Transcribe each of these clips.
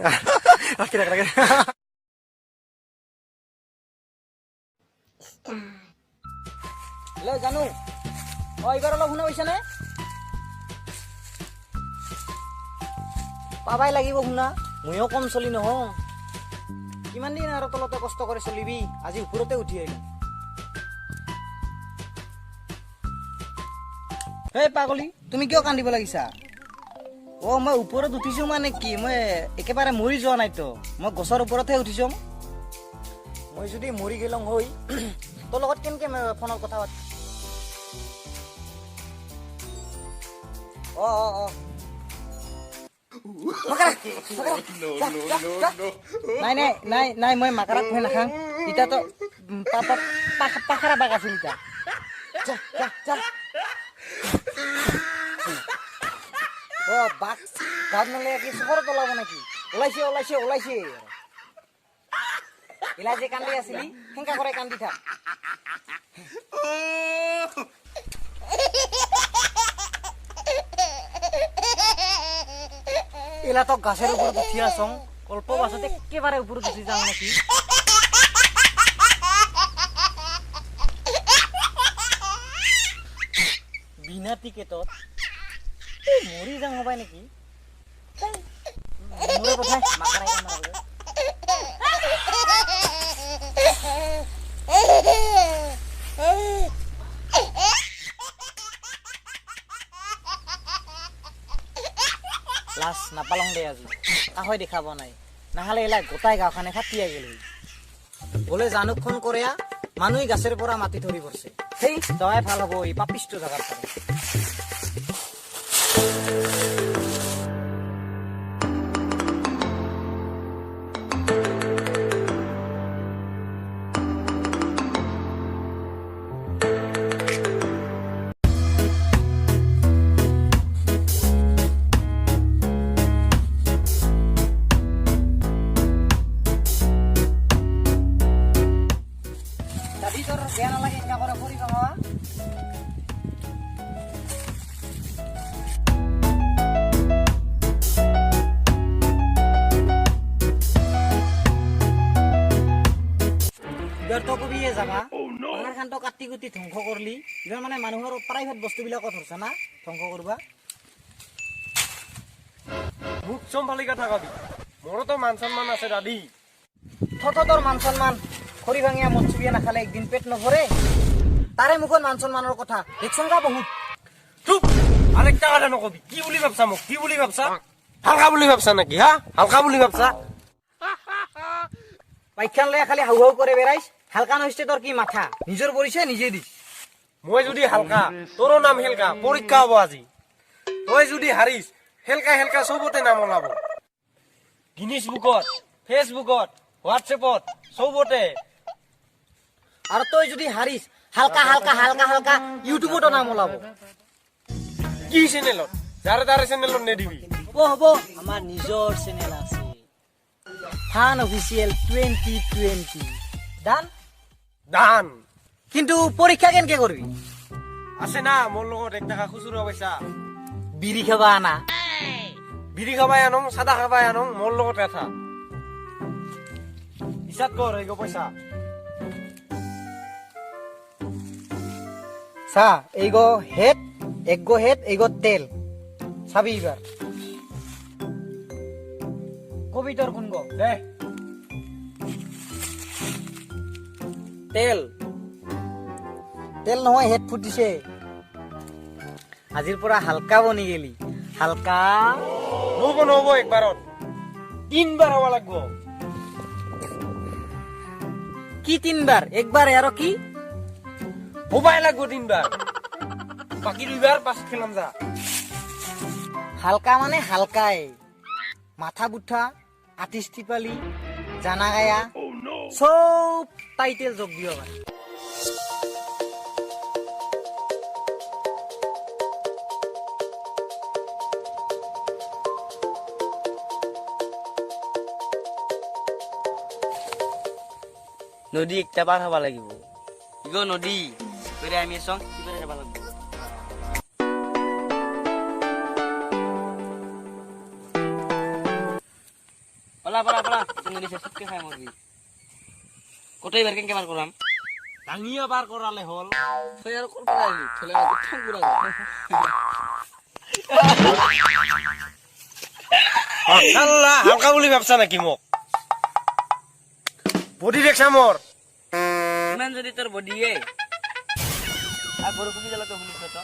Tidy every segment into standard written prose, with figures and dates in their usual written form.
ৰাখি ৰাখি হেল্ল' জানো এইবাৰ অলপ শুনা পাইছানে পাবাই লাগিব শুনা ময়ো কম চলি নহওঁ কিমান দিন আৰু তলতে কষ্ট কৰি চলিবি আজি ওপৰতে উঠি আহিলো হে পাগলী তুমি কিয় কান্দিব লাগিছা মই ওপৰত উঠিছো মানে কি মই একেবাৰে মৰি যোৱা নাইতো মই গছৰ ওপৰতহে উঠিছো মই যদি মৰি গেলং হৈ তোৰ লগত কেনেকে ফোনত কথা পাতি নাই মই মাকাৰাত ভয় নাখাং ইটা তো পাখাৰা বাঘ আছিল ইটা বাঘ গাঁত নলে কি চহৰত ওলাব নেকি ওলাইছে এলা যে কান্দি আছিলি সেনেকা কৰে কান্দি থাক এলা তো গাছের উপর উঠি আসং অল্প বাসতে একেবারে উপর উঠি যাও নাকি বিনা টিকেটত মরি যাও হবাই নাকি মোরে কোথায় মাকারাই মারবে লাশ নাপালং দে আজি কাহৈ দেখাব নাই নাহলে এলা গোটাই গাঁওখানে ফাটিয়া গেল বলে জানুক ফোন করে মানুষ গাছের পৰা মাটি ধরি পড়ছে সেই দয়াই ভাল হব এই পাপিষ্ট জায়গার পরে বেয়া নালাগে এনেকা করে ফুরিব হওয়া এবার তো কবি জাগা পাহাড় খান তো কাটি কুটি ধ্বংস করলি এবার মানে মানুহৰ প্ৰাইভেট বস্তু বিলাকত ধৰছে না ধ্বংস কৰবা মুখ চম্ভালি কথা কবি মোৰো তো মান সন্মান আছে দাদি তোর মান সম্মান খড়ি ভাঙিয়া মৎসুবিয়া নাখালে একদিন পেট নভরে তারে মুখত মান সম্মানৰ কথা দেখছংগা বহুত চুপ আরেকটা কথা নকবি কি বুলি ভাবছা মোক কি বুলি ভাবছা হালকা বুলি ভাবছা নাকি হা হালকা বুলি ভাবছা পাইখান লয়া খালি হাউ হাউ করে বেড়াইছ হালকা নইছে তোর কি মাথা নিজের পরিচয় নিজে দিস মই যদি হালকা তোৰো নাম হেলকা পৰীক্ষা হব আজি তই যদি হাৰিস হেলকা সবতে নাম ওলাব গিনিছ বুকত ফেসবুকত হোয়াটসঅ্যাপত সবতে আর তুই যদি হারিস হালকা ইউটিউবতো নাম ওলাব কি চ্যানেলত যারে তারে চ্যানেলত নেদিবি হব আমার নিজর চ্যানেল আছে ফান অফিসিয়াল 2020 দান কিন্তু পরীক্ষা কেনকে করবি আছে না মোর লগত 1 টাকা খুচুরা পয়সা বিড়ি খাবা আনা বিড়ি খাবাই আনং সাদা খাবাই আনং মোর লগত এটা হিসাব কর এগো পয়সা সা এইগো হেড একগো হেড এইগো তেল সাবি এবার কবিতর কোন গো দে তেল তেল নহয় হেড ফুটিছে আজিৰ পৰা হালকা বনি গেলি হালকা নব একবারত 3 বার হওয়া লাগবো কি 3 বার একবার আর কি হবাই লাগবো 3 বার বাকি 2 বার পাস খেলাম যা হালকা মানে হালকাই মাথা বুঠা আটিস্তি পালি জানা গায়া সব টাইটেল যোগ দিও ভাই নদী একটা পার হবা লাগিব ইগো নদী করে আমি সং কি করে হবা লাগিব পালা পালা পালা নদী শেষতকে খাই মরবি কতই বার কেনকে বার করাম ডাঙিয়া বাৰ কৰালে হ'ল তুই আৰ কল পালা আইলি ঠেলে ঠং পুৰা চাল্লা হালকা বুলি ভাবছা নেকি মোক বডি দেখছা মোৰ ইমান যদি তোর বডিয়ে আর বড় খুবই গেল তো শুনিস তো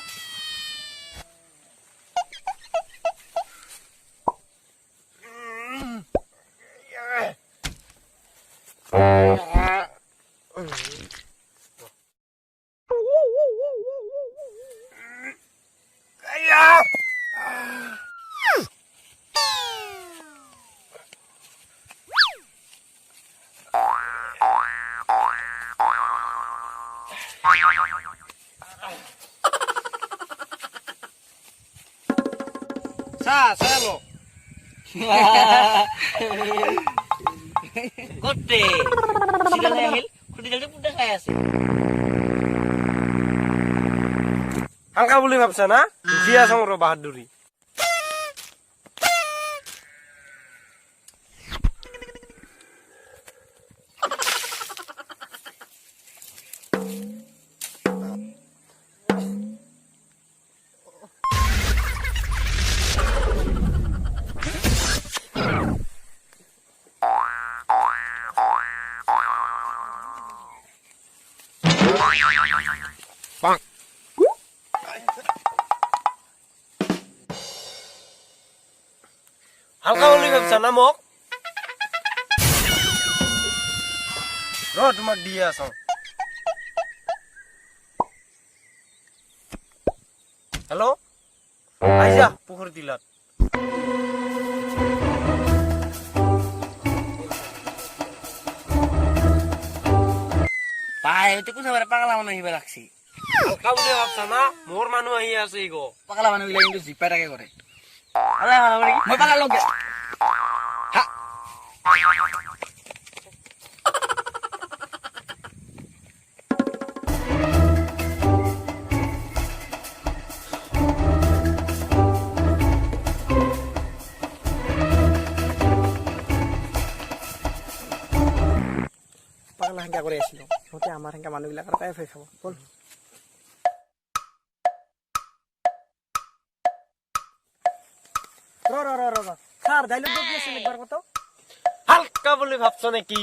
চালো করতে সিরিয়াল আহিল খুঁটি জলদি পুটা খাই আছে হালকা বুলি ভাবছা না জিয়া চংৰ বাহাদুৰি হালকা বুলি ভাবছা না মোক তোমাক দিয়ে আছো হেল্ল' আহি যা পুখুৰী টিলাত পাই হইতে কোন সাবাৰে পাগলা মানুষ হিবা লাগছি হালকা বুলি ভাবছা না মোৰ মানুহ আহি আছে ইগো পাগলা মানুষ গিলা কিন্তু জিপাটাকে কৰে আৰে মানে মই পাগলা লোক পাগলা হেংকা কৰি আছিলো সিহঁতে আমাৰ হেংকা মানুহবিলাকৰ কাই ভয় খাব বল ৰ ছাৰ ডাইলগ কি আছিল একবাৰ কত হালকা বুলি ভাবছ নেকি